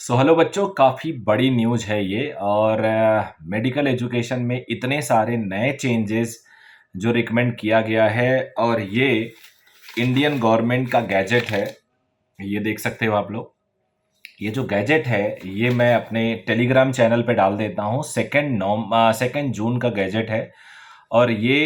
Hello बच्चों, काफ़ी बड़ी न्यूज़ है ये। और मेडिकल एजुकेशन में इतने सारे नए चेंजेस जो रिकमेंड किया गया है, और ये इंडियन गवर्नमेंट का गैजेट है। ये देख सकते हो आप लोग। ये जो गैजेट है ये मैं अपने टेलीग्राम चैनल पे डाल देता हूँ। सेकेंड जून का गैजेट है। और ये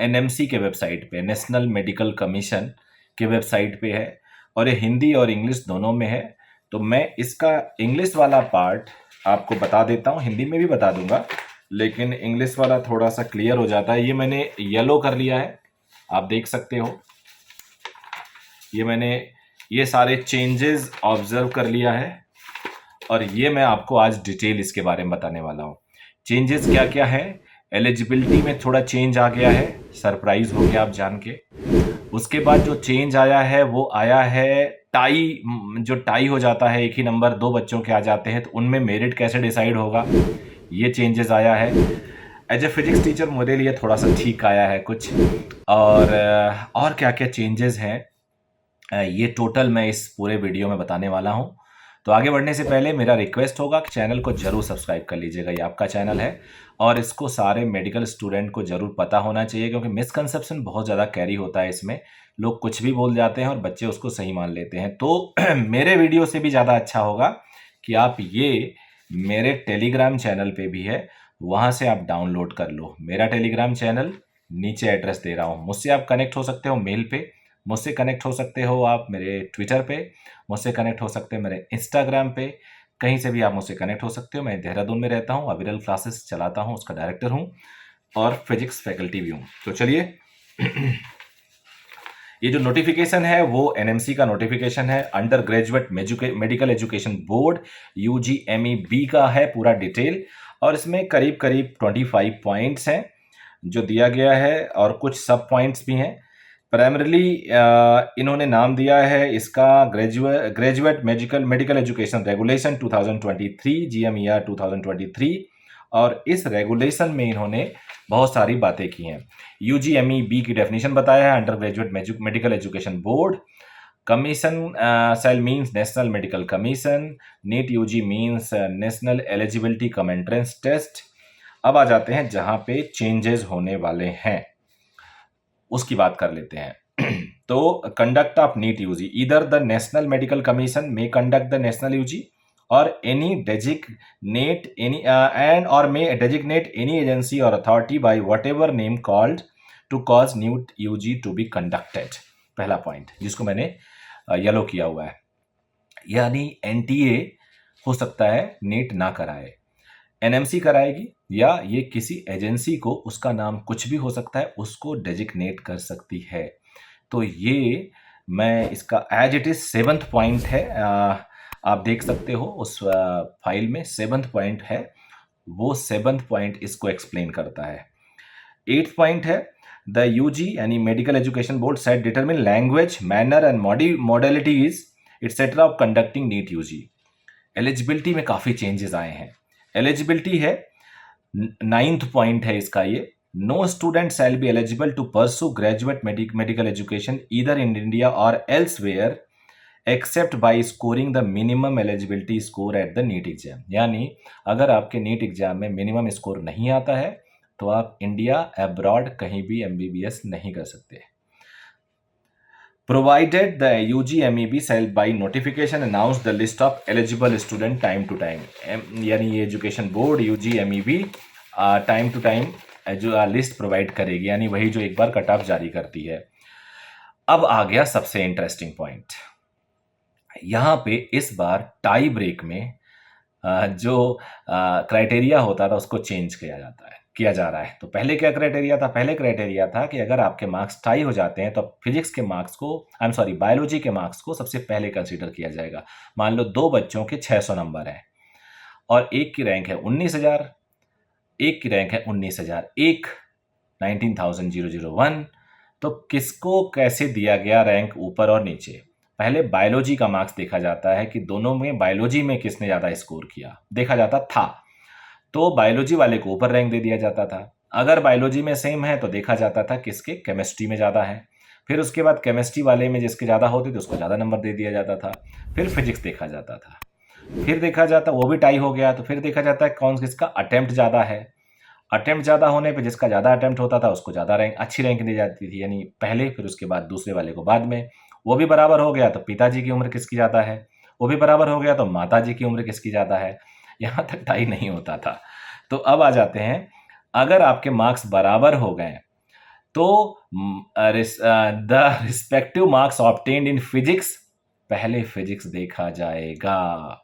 एनएमसी के वेबसाइट पे, नेशनल मेडिकल कमीशन के वेबसाइट पे है। और ये हिंदी और इंग्लिश दोनों में है। तो मैं इसका इंग्लिश वाला पार्ट आपको बता देता हूँ, हिंदी में भी बता दूंगा, लेकिन इंग्लिश वाला थोड़ा सा क्लियर हो जाता है। ये मैंने येलो कर लिया है, आप देख सकते हो। ये मैंने ये सारे चेंजेस ऑब्जर्व कर लिया है, और ये मैं आपको आज डिटेल इसके बारे में बताने वाला हूँ। चेंजेस क्या क्या है। एलिजिबिलिटी में थोड़ा चेंज आ गया है, सरप्राइज हो गया आप जान के। उसके बाद जो चेंज आया है वो आया है टाई। जो टाई हो जाता है, एक ही नंबर दो बच्चों के आ जाते हैं, तो उनमें मेरिट कैसे डिसाइड होगा, ये चेंजेस आया है। एज ए फिजिक्स टीचर मेरे लिए थोड़ा सा ठीक आया है कुछ। और क्या क्या चेंजेस हैं, ये टोटल मैं इस पूरे वीडियो में बताने वाला हूँ। तो आगे बढ़ने से पहले मेरा रिक्वेस्ट होगा कि चैनल को जरूर सब्सक्राइब कर लीजिएगा, ये आपका चैनल है। और इसको सारे मेडिकल स्टूडेंट को जरूर पता होना चाहिए, क्योंकि मिसकंसेप्शन बहुत ज़्यादा कैरी होता है इसमें। लोग कुछ भी बोल जाते हैं और बच्चे उसको सही मान लेते हैं। तो मेरे वीडियो से भी ज़्यादा अच्छा होगा कि आप ये मेरे टेलीग्राम चैनल पे भी है, वहाँ से आप डाउनलोड कर लो। मेरा टेलीग्राम चैनल नीचे एड्रेस दे रहा हूँ। मुझसे आप कनेक्ट हो सकते हो मेल पे, मुझसे कनेक्ट हो सकते हो आप मेरे ट्विटर पे, मुझसे कनेक्ट हो सकते हो मेरे इंस्टाग्राम पे, कहीं से भी आप मुझसे कनेक्ट हो सकते हो। मैं देहरादून में रहता हूँ, अविरल क्लासेस चलाता हूँ, उसका डायरेक्टर हूँ और फिजिक्स फैकल्टी भी हूँ। तो चलिए ये जो नोटिफिकेशन है वो एनएमसी का नोटिफिकेशन है, undergraduate medical education board UGMEB का है पूरा डिटेल। और इसमें करीब करीब 25 पॉइंट्स हैं जो दिया गया है, और कुछ सब पॉइंट्स भी हैं। प्राइमरीली इन्होंने नाम दिया है इसका graduate medical education regulation 2023 GMER 2023। और इस रेगुलेशन में इन्होंने बहुत सारी बातें की हैं। UGMEB की डेफिनेशन बताया है, undergraduate medical education board. Commission cell means national medical commission. NEET UG means national eligibility cum entrance test. अब आ जाते हैं जहां पे चेंजेस होने वाले हैं, उसकी बात कर लेते हैं। तो कंडक्ट ऑफ नीट यूजी, इधर द नेशनल मेडिकल कमीशन में कंडक्ट द नेशनल यूजी और एनी डेजिग्नेट एनी एंड और मे डेजिग्नेट एनी एजेंसी और authority by whatever name called to cause NEET UG to be conducted. पहला point जिसको मैंने yellow किया हुआ है, यानी एनटीए हो सकता है नीट ना कराए, एनएमसी कराएगी, या ये किसी एजेंसी को, उसका नाम कुछ भी हो सकता है, उसको डेजिग्नेट कर सकती है। तो ये मैं इसका as it is 7th point है, आप देख सकते हो उस फाइल में 7th पॉइंट है, वो 7th पॉइंट इसको एक्सप्लेन करता है। 8th पॉइंट है, द यूजी यानी medical education board set determine language manner and modalities etcetera of conducting NEET UG. Eligibility में काफ़ी चेंजेस आए हैं। एलिजिबिलिटी है, 9th पॉइंट है इसका ये, no student shall be eligible to pursue graduate medical education either in India or elsewhere except by scoring the minimum eligibility score at the NEET exam. यानी अगर आपके नीट एग्जाम में minimum score नहीं आता है तो आप इंडिया अब्रॉड कहीं भी MBBS नहीं कर सकते। Provided the UGMEB shall by notification announce the list of eligible student time to time। यानी ये education board UGMEB time to time जो लिस्ट प्रोवाइड करेगी, यानी वही जो एक बार कट ऑफ जारी करती है। अब आ गया सबसे इंटरेस्टिंग पॉइंट। यहाँ पे इस बार टाई ब्रेक में जो क्राइटेरिया होता था उसको चेंज किया जा रहा है। तो पहले क्या क्राइटेरिया था? पहले क्राइटेरिया था कि अगर आपके मार्क्स टाई हो जाते हैं तो फिजिक्स के मार्क्स को, बायोलॉजी के मार्क्स को सबसे पहले कंसीडर किया जाएगा। मान लो दो बच्चों के 600 नंबर हैं और एक की रैंक है 19,000, एक की रैंक है 19,000, एक 19,001। तो किसको कैसे दिया गया रैंक ऊपर और नीचे? पहले बायोलॉजी का मार्क्स देखा जाता है कि दोनों में बायोलॉजी में किसने ज़्यादा स्कोर किया, देखा जाता था। तो बायोलॉजी वाले को ऊपर रैंक दे दिया जाता था। अगर बायोलॉजी में सेम है तो देखा जाता था किसके केमिस्ट्री में ज़्यादा है। फिर उसके बाद केमिस्ट्री वाले में जिसके ज़्यादा होते थे उसको ज़्यादा नंबर दे दिया जाता था। फिर फिजिक्स देखा जाता था। फिर देखा जाता वो भी टाई हो गया, तो फिर देखा जाता है कौन किसका अटेम्प्ट ज़्यादा है। अटेम्प्ट ज़्यादा होने पे जिसका ज़्यादा अटेम्प्ट होता था उसको ज़्यादा रैंक, अच्छी रैंक दी जाती थी, यानी पहले, फिर उसके बाद दूसरे वाले को बाद में। वो भी बराबर हो गया तो पिताजी की उम्र किसकी ज़्यादा है, वो भी बराबर हो गया तो माताजी की उम्र किसकी ज़्यादा है। यहाँ तक टाई नहीं होता था। तो अब आ जाते हैं, अगर आपके मार्क्स बराबर हो गए तो the respective marks obtained in physics, पहले फिजिक्स देखा जाएगा,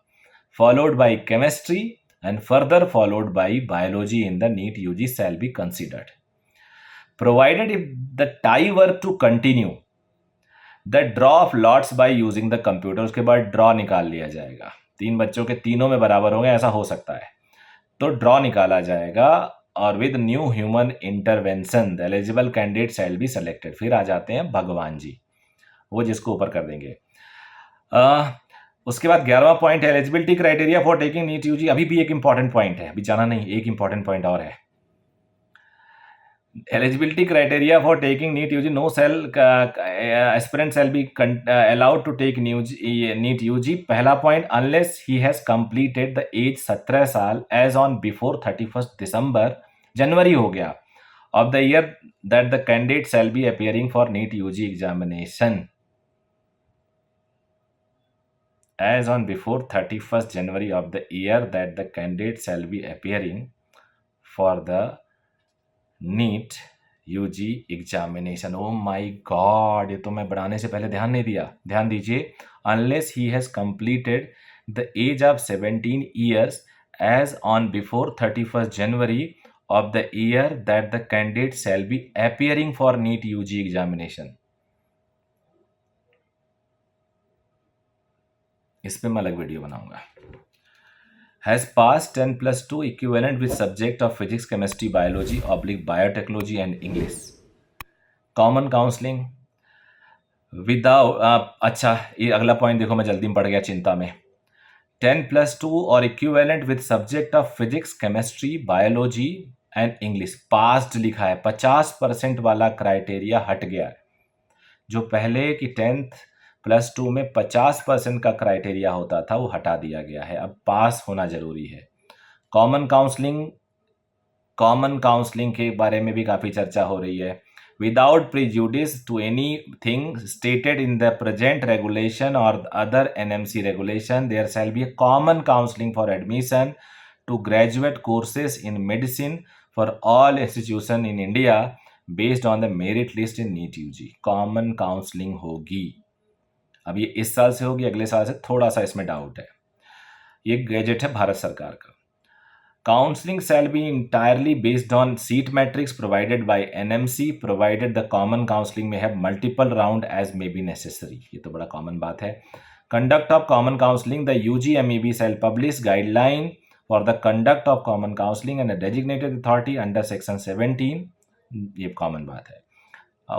followed by chemistry and further followed by biology in the NEET UG shall be considered. Provided if the tie were to continue, the draw of lots by using the computer, उसके बाद draw निकाल लिया जाएगा। तीन बच्चों के तीनों में बराबर होंगे ऐसा हो सकता है, तो ड्रॉ निकाला जाएगा और with new human intervention the eligible candidate shall be selected. फिर आ जाते हैं भगवान जी, वो जिसको ऊपर कर देंगे। उसके बाद 11वां पॉइंट है eligibility criteria for taking NEET UG. अभी भी एक इंपॉर्टेंट पॉइंट है, अभी जाना नहीं, एक इंपॉर्टेंट पॉइंट और है। Eligibility criteria for taking NEET UG, no sell aspirant shall be allowed to take NEET UG. पहला point, unless he has completed the age 17 साल एज ऑन बिफोर 31 दिसंबर, जनवरी हो गया, of the year that the candidate shall be appearing for NEET UG examination, as on before 31st January of the year that the candidate shall be appearing for the NEET UG examination। oh my god, ये तो मैं बढ़ाने से पहले ध्यान नहीं दिया, ध्यान दीजिए। unless he has completed the age of 17 years as on before 31st January of the year that the candidate shall be appearing for NEET UG examination। इस पे मैं अलग वीडियो बनाऊंगा। Has pass 10+2 equivalent with subject of physics chemistry biology oblique biotechnology and English. Common counselling without, अच्छा ये अगला point देखो, मैं जल्दी में पड़ गया चिंता में। 10+2 और equivalent with subject of physics chemistry biology and English, passed लिखा है, 50% वाला क्राइटेरिया हट गया है। जो पहले की 10+2 में 50% का क्राइटेरिया होता था वो हटा दिया गया है, अब पास होना जरूरी है। कॉमन काउंसलिंग के बारे में भी काफ़ी चर्चा हो रही है। Without prejudice to anything stated in the present regulation or other NMC regulation, there shall be a common counseling for admission to graduate courses in medicine for all institutions in India based on the merit list in NEET UG। Common counselling होगी, अब ये इस साल से होगी, अगले साल से थोड़ा सा इसमें डाउट है। ये गैजेट है भारत सरकार का। Counselling shall be entirely based on seat matrix provided by NMC provided the common counselling may have multiple round as may be necessary. ये तो बड़ा कॉमन बात है। Conduct of common counselling, the UGMEB shall publish guideline for the conduct of common counselling and designated authority under section 17। ये common बात है।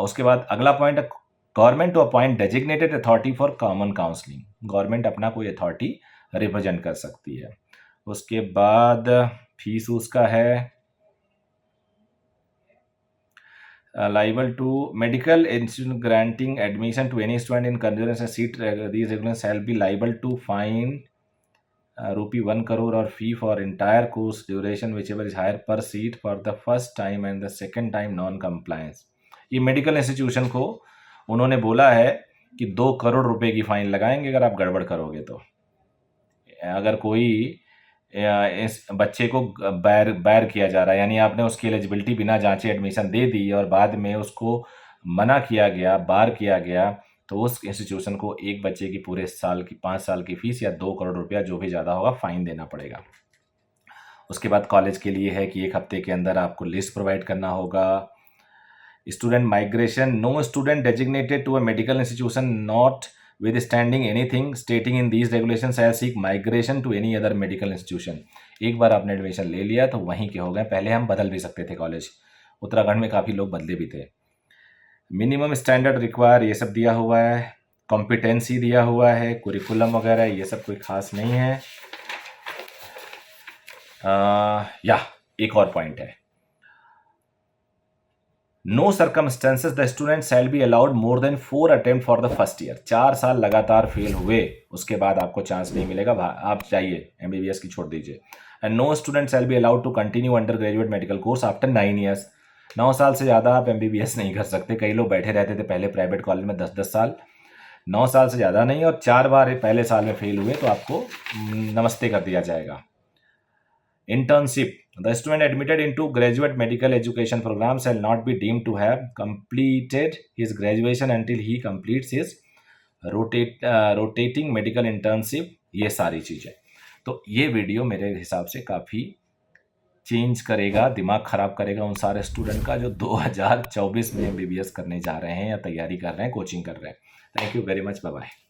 उसके बाद अगला पॉइंट है government to appoint designated authority for common counselling. Government अपना कोई authority represent कर सकती है। उसके बाद फीस उसका है liable to medical institute granting admission to any student in consideration seat, these regulation shall be liable to fine ₹1 crore or fee for entire course duration whichever is higher per seat for the first time and the second time non compliance. ये medical institution को उन्होंने बोला है कि 2 करोड़ रुपए की fine लगाएंगे अगर आप गड़बड़ करोगे तो। अगर कोई इस बच्चे को बैर किया जा रहा है, यानी आपने उसकी एलिजिबिलिटी बिना जांचे एडमिशन दे दी और बाद में उसको मना किया गया, बार किया गया, तो उस इंस्टीट्यूशन को एक बच्चे की पूरे साल की 5 साल की फीस या 2 करोड़ रुपया जो भी ज़्यादा होगा फाइन देना पड़ेगा। उसके बाद कॉलेज के लिए है कि 1 हफ्ते के अंदर आपको लिस्ट प्रोवाइड करना होगा। Student migration, no student designated to a medical institution not withstanding anything stating in these regulations shall seek migration to any other medical institution। एक बार आपने एडमिशन ले लिया तो वहीं के हो गए। पहले हम बदल भी सकते थे कॉलेज, उत्तराखंड में काफ़ी लोग बदले भी थे। मिनिमम स्टैंडर्ड रिक्वायर ये सब दिया हुआ है, कॉम्पिटेंसी दिया हुआ है, कुरिकुलम वगैरह ये सब कोई खास नहीं है। या एक और पॉइंट है, no circumstances the student shall be allowed more than 4 attempt for the first year. 4 साल लगातार फेल हुए उसके बाद आपको चांस नहीं मिलेगा, आप चाहिए एमबीबीएस की छोड़ दीजिए। And no student shall be allowed to continue undergraduate medical course after 9 years. 9 साल से ज़्यादा आप एमबीबीएस नहीं कर सकते। कई लोग बैठे रहते थे पहले प्राइवेट कॉलेज में 10-10 साल, 9 साल से ज़्यादा नहीं, और 4 बार पहले साल में फेल हुए तो आपको नमस्ते कर दिया जाएगा। Internship. The student admitted into graduate medical education program shall not be deemed to have completed his graduation until he completes his rotating medical internship। ये सारी चीज़ें, तो ये वीडियो मेरे हिसाब से काफ़ी चेंज करेगा, दिमाग ख़राब करेगा उन सारे स्टूडेंट का जो 2024 में एमबीबीएस करने जा रहे हैं या तैयारी कर रहे हैं, कोचिंग कर रहे हैं। Thank you very much, bye bye.